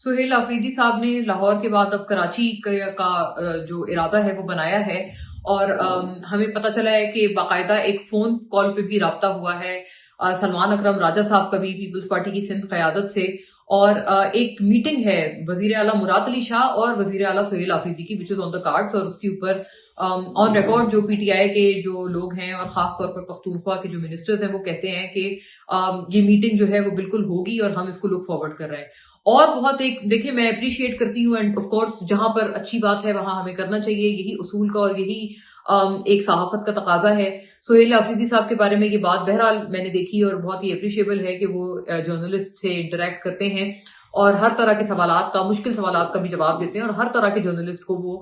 सुहेल अफरीदी साहब ने लाहौर के बाद अब कराची का जो इरादा है वो बनाया है। और हमें पता चला है कि बाकायदा एक फोन कॉल पे भी राब्ता हुआ है सलमान अकरम राजा साहब का भी, पीपल्स पार्टी की सिंध क़यादत से। और एक मीटिंग है वजीर आला मुराद अली शाह और वजीर आला सुहेल अफरीदी की, which is on the cards. और उसके ऊपर ऑन रिकॉर्ड जो पीटीआई के जो लोग हैं और खास तौर पर पख्तूनख्वा के जो मिनिस्टर्स हैं वो कहते हैं कि ये मीटिंग जो है वो बिल्कुल होगी और हम इसको लुक फॉरवर्ड कर रहे हैं। और बहुत एक देखिए, मैं अप्रिशिएट करती हूँ एंड ऑफ कोर्स जहां पर अच्छी बात है वहां हमें करना चाहिए, यही उसूल का और यही एक सहाफत का तकाजा है। सुहेल अफरीदी साहब के बारे में ये बात बहरहाल मैंने देखी और बहुत ही अप्रिशिएबल है कि वो जर्नलिस्ट से इंटरेक्ट करते हैं और हर तरह के सवालात का, मुश्किल सवालात का भी जवाब देते हैं और हर तरह के जर्नलिस्ट को वो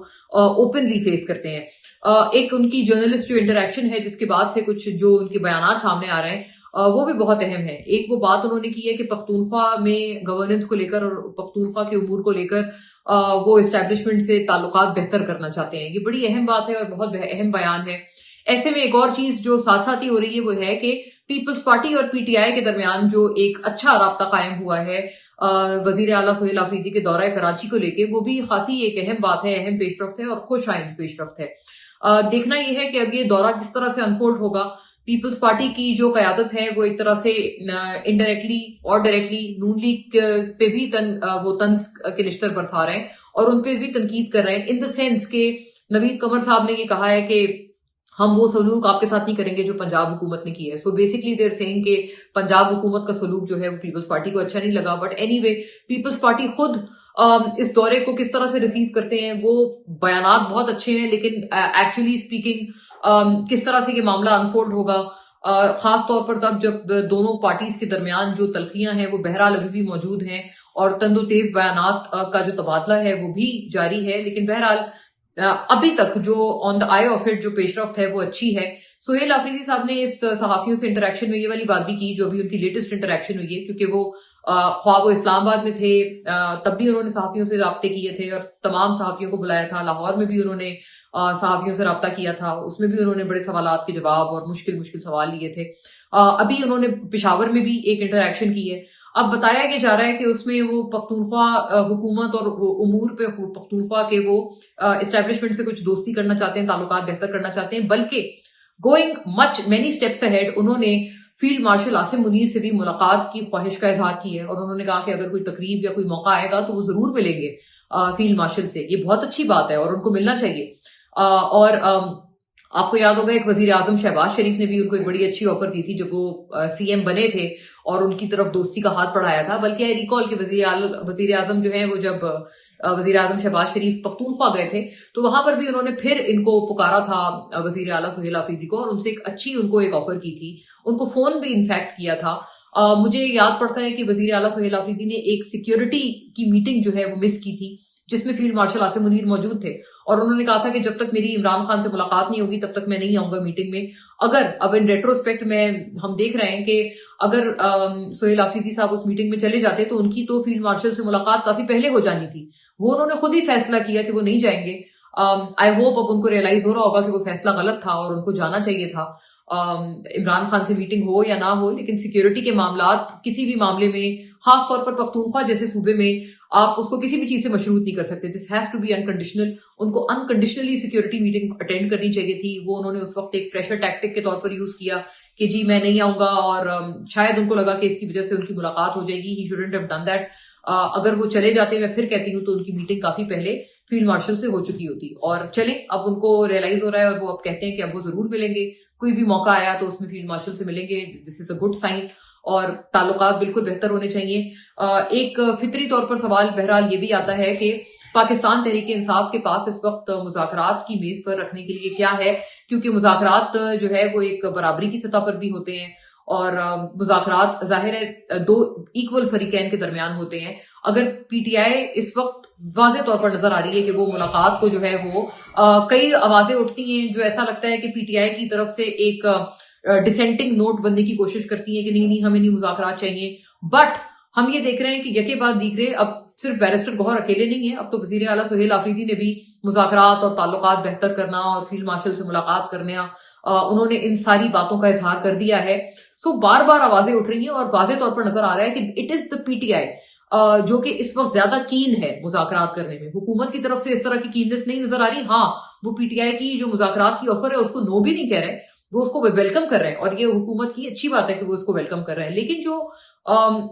ओपनली फेस करते हैं। एक उनकी जर्नलिस्ट जो इंटरेक्शन है जिसके बाद से कुछ जो उनके बयान सामने आ रहे हैं वो भी बहुत अहम है। एक वो बात उन्होंने की है कि पख्तूनख्वा में गवर्नेंस को लेकर और पख्तूनख्वा के उमूर को लेकर वो एस्टेब्लिशमेंट से ताल्लुकात बेहतर करना चाहते हैं। ये बड़ी अहम बात है और बहुत अहम बयान है। ऐसे में एक और चीज जो साथ साथ ही हो रही है वो है कि पीपल्स पार्टी और पीटीआई के दरमियान जो एक अच्छा राब्ता कायम हुआ है वजीर आला सुहेल अफरीदी के दौरा कराची को लेके, वो भी खासी एक अहम बात है, अहम पेशरफ्त है और खुश आइंद पेशरफ्त है। देखना यह है कि अब ये दौरा किस तरह से अनफोल्ड होगा। पीपल्स पार्टी की जो कयादत है वो एक तरह से इनडायरेक्टली और डायरेक्टली नून लीग पे भी वो तंज के निश्तर बरसा रहे हैं और उन पे भी तनकीद कर रहे हैं, इन द सेंस के नवीद कमर साहब ने ये कहा है कि हम वो सलूक आपके साथ नहीं करेंगे जो पंजाब हुकूमत ने किया है। सो बेसिकली देर सेइंग कि पंजाब हुकूमत का सलूक जो है वो पीपल्स पार्टी को अच्छा नहीं लगा। बट एनीवे, पीपल्स पार्टी खुद इस दौरे को किस तरह से रिसीव करते हैं, वो बयानात बहुत अच्छे हैं, लेकिन एक्चुअली स्पीकिंग किस तरह से ये मामला अनफोल्ड होगा, खास तौर पर तब जब दोनों पार्टीज के दरमियान जो तलखियां हैं वो बहरहाल अभी भी मौजूद हैं और तंदो तेज बयानात का जो तबादला है वो भी जारी है। लेकिन बहरहाल अभी तक जो on the I of it जो पेशरफ्त है वो अच्छी है। सुहेल अफरीदी साहब ने इस सहाफियों से इंटरेक्शन में ये वाली बात भी की जो अभी उनकी लेटेस्ट इंटरेक्शन हुई है, क्योंकि वो ख्वाह वो इस्लामाबाद में थे तब भी उन्होंने सहाफियों से राब्ते किए थे और तमाम सहाफियों को बुलाया था। लाहौर में भी उन्होंने सहाफियों से राब्ता किया था, उसमें भी उन्होंने बड़े सवालात के जवाब और मुश्किल मुश्किल सवाल लिए थे। अभी उन्होंने पेशावर में भी एक इंटरेक्शन की है। अब बताया कि जा रहा है कि उसमें वो पख्तूनख्वा हुकूमत और उमूर पे पख्तूनख्वा के वो एस्टेब्लिशमेंट से कुछ दोस्ती करना चाहते हैं, ताल्लुकात बेहतर करना चाहते हैं, बल्कि going much many steps ahead उन्होंने फील्ड मार्शल आसिम मुनीर से भी मुलाकात की ख्वाहिश का इजहार की है और उन्होंने कहा कि अगर कोई तकरीब या कोई मौका आएगा तो वो जरूर मिलेंगे फील्ड मार्शल से। ये बहुत अच्छी बात है और उनको मिलना चाहिए। और आपको याद होगा एक वजीर आजम शहबाज शरीफ ने भी उनको एक बड़ी अच्छी ऑफर दी थी जब वो सीएम बने थे और उनकी तरफ दोस्ती का हाथ बढ़ाया था। बल्कि आई रिकॉल के वजीर आजम जो है वो जब वजीर आजम शहबाज शरीफ पख्तूनख्वा गए थे तो वहां पर भी उन्होंने फिर इनको पुकारा था वजीर आला सुहेल अफरीदी को और उनसे एक अच्छी उनको एक ऑफर की थी, उनको फोन भी इनफैक्ट किया था। मुझे याद पड़ता है कि वजीर आला सुहेल अफरीदी ने एक सिक्योरिटी की मीटिंग जो है वो मिस की थी जिसमें फील्ड मार्शल आसिम मुनीर मौजूद थे और उन्होंने कहा था कि जब तक मेरी इमरान खान से मुलाकात नहीं होगी तब तक मैं नहीं आऊंगा मीटिंग में। अगर अब इन रेट्रोस्पेक्ट में हम देख रहे हैं कि अगर सुहेल अफरीदी साहब उस मीटिंग में चले जाते तो उनकी तो फील्ड मार्शल से मुलाकात काफी पहले हो जानी थी। वो उन्होंने खुद ही फैसला किया कि वो नहीं जाएंगे। आई होप अब उनको रियलाइज हो रहा होगा कि वो फैसला गलत था और उनको जाना चाहिए था। इमरान खान से मीटिंग हो या ना हो, लेकिन सिक्योरिटी के मामला किसी भी मामले में, खास तौर पर पख्तूनख्वा जैसे सूबे में, आप उसको किसी भी चीज से मशरूत नहीं कर सकते। This has to be unconditional. उनको अनकंडीशनली सिक्योरिटी मीटिंग अटेंड करनी चाहिए थी। वो उन्होंने उस वक्त एक प्रेशर टैक्टिक के तौर पर यूज किया कि जी मैं नहीं आऊंगा और शायद उनको लगा कि इसकी वजह से उनकी मुलाकात हो जाएगी। He shouldn't have done that. अगर वो चले जाते, मैं फिर कहती हूँ, तो उनकी मीटिंग काफी पहले फील्ड मार्शल से हो चुकी होती। और चले, अब उनको रियलाइज हो रहा है और वो अब कहते हैं कि अब वो जरूर मिलेंगे, कोई भी मौका आया तो उसमें फील्ड मार्शल से मिलेंगे। This is a good sign और ताल्लुकात बिल्कुल बेहतर होने चाहिए। एक फितरी तौर पर सवाल बहरहाल ये भी आता है कि पाकिस्तान तहरीक इंसाफ के पास इस वक्त मुज़ाकरात की मेज पर रखने के लिए क्या है, क्योंकि मुज़ाकरात जो है वो एक बराबरी की सतह पर भी होते हैं और मुज़ाकरात जाहिर है दो इक्वल फरीकैन के दरमियान होते हैं। अगर पीटीआई इस वक्त वाज़ेह तौर पर नजर आ रही है कि वो मुलाकात को जो है वो कई आवाजें उठती हैं जो ऐसा लगता है कि पीटीआई की तरफ से एक डिसेंटिंग नोट बनने की कोशिश करती है कि नहीं नहीं हमें नहीं मुज़ाकरात चाहिए। बट हम ये देख रहे हैं कि यके बाद दीगरे अब सिर्फ बैरिस्टर गौहर अकेले नहीं है, अब तो वजीर आला सुहेल अफरीदी ने भी मुज़ाकरात और ताल्लुकात बेहतर करना और फील्ड मार्शल से मुलाकात करने उन्होंने इन सारी बातों का इजहार कर दिया है। सो बार बार आवाजें उठ रही हैं और वाज़ेह तौर पर नजर आ रहा है कि इट इज द पीटीआई जो कि इस वक्त ज्यादा कीन है मुज़ाकरात करने में। हुकूमत की तरफ से इस तरह की कीननेस नहीं नजर आ रही। हाँ, वो पीटीआई की जो मुज़ाकरात की ऑफर है उसको नो भी नहीं कह रहे, वो उसको वेलकम कर रहे हैं, और ये हुकूमत की अच्छी बात है कि वो उसको वेलकम कर रहे हैं। लेकिन जो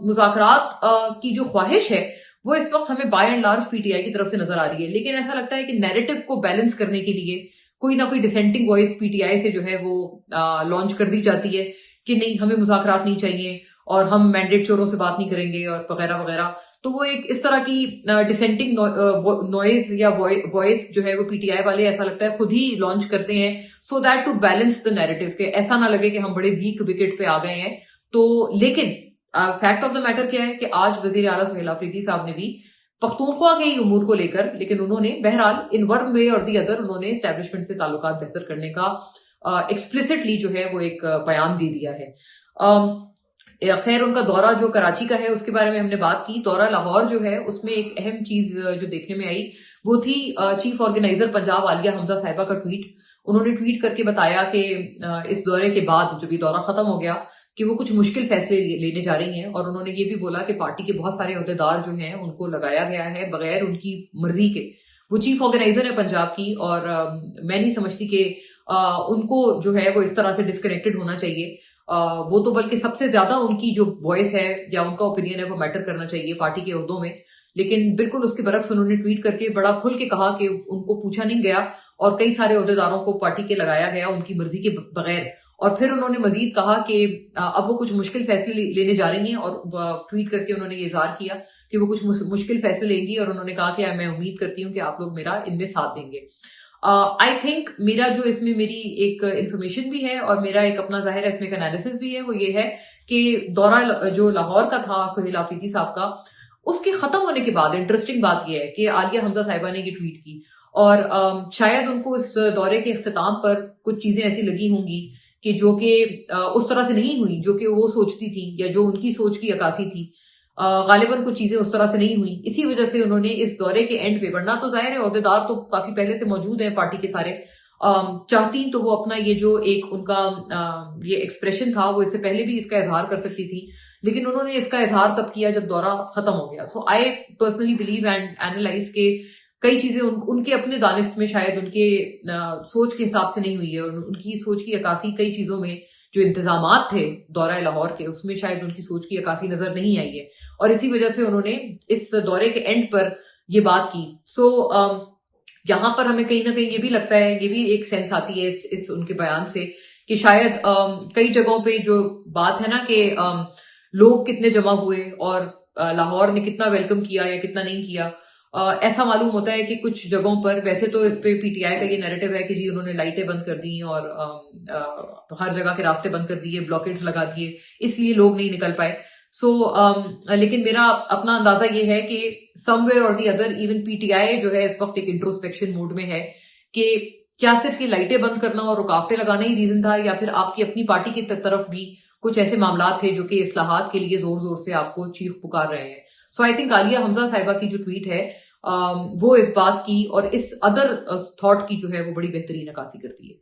मुज़ाकरात की जो ख्वाहिश है वो इस वक्त हमें बाय एंड लार्ज पीटीआई की तरफ से नजर आ रही है। लेकिन ऐसा लगता है कि नैरेटिव को बैलेंस करने के लिए कोई ना कोई डिसेंटिंग वॉइस पीटीआई से जो है वो लॉन्च कर दी जाती है कि नहीं, हमें मुज़ाकरात नहीं चाहिए और हम मैंडेट चोरों से बात नहीं करेंगे और वगैरह वगैरह। तो वो एक इस तरह की डिसेंटिंग नॉइज या वॉइस जो है वो पीटीआई वाले ऐसा लगता है खुद ही लॉन्च करते हैं, so that to balance the narrative, के ऐसा ना लगे कि हम बड़े वीक विकेट पे आ गए हैं। तो लेकिन फैक्ट ऑफ द मैटर क्या है कि आज वजीर आला सुहेल अफरीदी साहब ने भी पख्तूनख्वा के ही उमूर को लेकर, लेकिन उन्होंने बहरहाल इन वन वे और दी अदर उन्होंने एस्टेब्लिशमेंट से ताल्लुकात बेहतर करने का एक्सप्लिसिटली जो है वो एक बयान दे दिया है। खैर, उनका दौरा जो कराची का है उसके बारे में हमने बात की। दौरा लाहौर जो है उसमें एक अहम चीज जो देखने में आई वो थी चीफ ऑर्गेनाइजर पंजाब आलिया हमजा साहिबा का ट्वीट। उन्होंने ट्वीट करके बताया कि इस दौरे के बाद जब ये दौरा खत्म हो गया कि वो कुछ मुश्किल फैसले लेने जा रही हैं, और उन्होंने ये भी बोला कि पार्टी के बहुत सारे अहदेदार जो हैं उनको लगाया गया है बगैर उनकी मर्जी के। वो चीफ ऑर्गेनाइजर है पंजाब की, और मैं नहीं समझती कि उनको जो है वो इस तरह से डिस्कनेक्टेड होना चाहिए। वो तो बल्कि सबसे ज्यादा उनकी जो वॉइस है या उनका ओपिनियन है वो मैटर करना चाहिए पार्टी के ओहदों में। लेकिन बिल्कुल उसके बरक्स उन्होंने ट्वीट करके बड़ा खुल के कहा कि उनको पूछा नहीं गया और कई सारे ओहदेदारों को पार्टी के लगाया गया उनकी मर्जी के बगैर। और फिर उन्होंने मजीद कहा कि अब वो कुछ मुश्किल फैसले लेने जा रही हैं, और ट्वीट करके उन्होंने ये इजहार किया कि वो कुछ मुश्किल फैसले लेंगी, और उन्होंने कहा कि मैं उम्मीद करती हूँ कि आप लोग मेरा इनमें साथ देंगे। आई थिंक मेरा जो इसमें मेरी एक इंफॉर्मेशन भी है और मेरा एक अपना जाहिर है इसमें एक एनालिसिस भी है, वो ये है कि दौरा जो लाहौर का था सुहेल अफरीदी साहब का, उसके खत्म होने के बाद इंटरेस्टिंग बात यह है कि आलिया हमजा साहिबा ने ये ट्वीट की, और शायद उनको इस दौरे के इख्तिताम पर कुछ चीजें ऐसी लगी होंगी कि जो कि उस तरह से नहीं हुई जो कि वो सोचती थी या जो उनकी सोच की अक्कासी थी। गालिबन कुछ चीजें उस तरह से नहीं हुई, इसी वजह से उन्होंने इस दौरे के एंड पे, वरना तो जाहिर है ओहदेदार तो काफी पहले से मौजूद हैं पार्टी के सारे, चाहती तो वो अपना ये जो एक उनका ये एक्सप्रेशन था वो इससे पहले भी इसका इजहार कर सकती थी, लेकिन उन्होंने इसका इजहार तब किया जब दौरा खत्म हो गया। So I personally believe and analyse के कई चीजें उनके अपने दानिश में शायद उनके सोच के हिसाब से नहीं हुई है, उनकी सोच की अक्कासी कई चीजों में जो इंतजामात थे दौरा लाहौर के उसमें शायद उनकी सोच की अक्कासी नजर नहीं आई है, और इसी वजह से उन्होंने इस दौरे के एंड पर ये बात की। सो यहां पर हमें कहीं ना कहीं ये भी लगता है, ये भी एक सेंस आती है इस उनके बयान से कि शायद कई जगहों पे जो बात है ना कि लोग कितने जमा हुए और लाहौर ने कितना वेलकम किया या कितना नहीं किया, ऐसा मालूम होता है कि कुछ जगहों पर, वैसे तो इस पे पीटीआई का ये नैरेटिव है कि जी उन्होंने लाइटें बंद कर दी और हर जगह के रास्ते बंद कर दिए, ब्लॉकेट्स लगा दिए, इसलिए लोग नहीं निकल पाए। सो लेकिन मेरा अपना अंदाजा ये है कि समवेयर और दी अदर इवन पीटीआई जो है इस वक्त एक इंट्रोस्पेक्शन मोड में है कि क्या सिर्फ ये लाइटें बंद करना और रुकावटें लगाना ही रीजन था, या फिर आपकी अपनी पार्टी की तरफ भी कुछ ऐसे मामला थे जो कि इस्लाहात के लिए जोर जोर से आपको चीख पुकार रहे हैं। सो आई थिंक आलिया हमजा साहिबा की जो ट्वीट है वो इस बात की और इस अदर थॉट की जो है वो बड़ी बेहतरीन अक्कासी करती है।